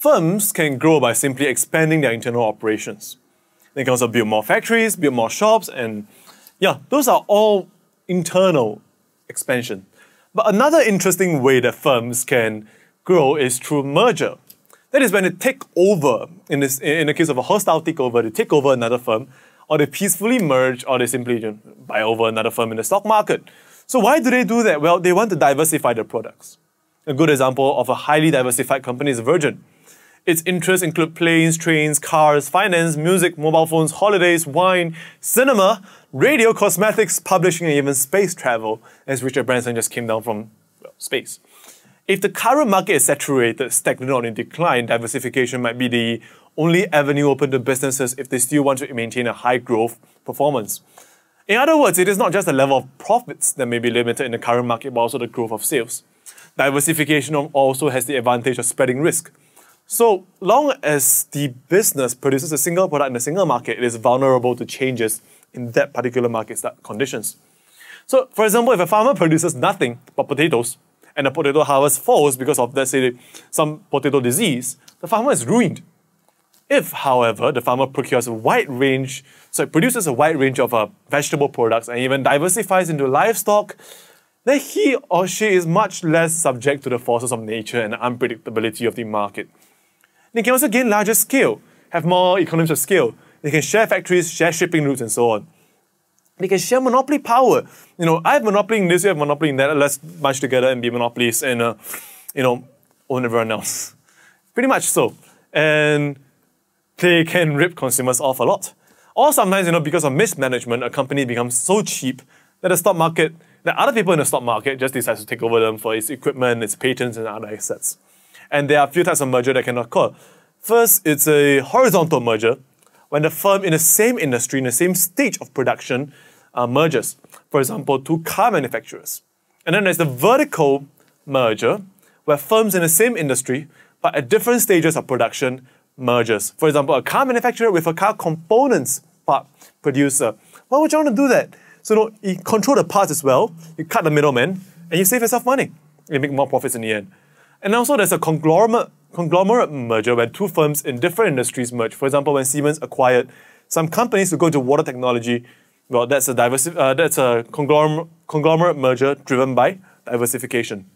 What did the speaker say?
Firms can grow by simply expanding their internal operations. They can also build more factories, build more shops, and yeah, those are all internal expansion. But another interesting way that firms can grow is through merger. That is when they take over, in the case of a hostile takeover, they take over another firm, or they peacefully merge, or they simply buy over another firm in the stock market. So why do they do that? Well, they want to diversify their products. A good example of a highly diversified company is Virgin. Its interests include planes, trains, cars, finance, music, mobile phones, holidays, wine, cinema, radio, cosmetics, publishing, and even space travel, as Richard Branson just came down from space. If the current market is saturated, stagnant, or in decline, diversification might be the only avenue open to businesses if they still want to maintain a high growth performance. In other words, it is not just the level of profits that may be limited in the current market, but also the growth of sales. Diversification also has the advantage of spreading risk. So long as the business produces a single product in a single market, it is vulnerable to changes in that particular market's conditions. So, for example, if a farmer produces nothing but potatoes, and the potato harvest falls because of, let's say, some potato disease, the farmer is ruined. If, however, the farmer produces a wide range of vegetable products and even diversifies into livestock, then he or she is much less subject to the forces of nature and the unpredictability of the market. They can also gain larger scale, have more economies of scale. They can share factories, share shipping routes, and so on. They can share monopoly power. I have monopoly in this, you have monopoly in that. Let's bunch together and be monopolies and, own everyone else. Pretty much so. And they can rip consumers off a lot. Or sometimes, because of mismanagement, a company becomes so cheap that that other people in the stock market just decide to take over them for its equipment, its patents, and other assets. And there are a few types of merger that can occur. First, it's a horizontal merger, when the firm in the same industry, in the same stage of production, merges. For example, two car manufacturers. And then there's the vertical merger, where firms in the same industry, but at different stages of production, merges. For example, a car manufacturer with a car components part producer. Why would you want to do that? So you control the parts as well, you cut the middleman, and you save yourself money. You make more profits in the end. And also there's a conglomerate merger when two firms in different industries merge. For example, when Siemens acquired some companies to go into water technology, well, that's a conglomerate merger driven by diversification.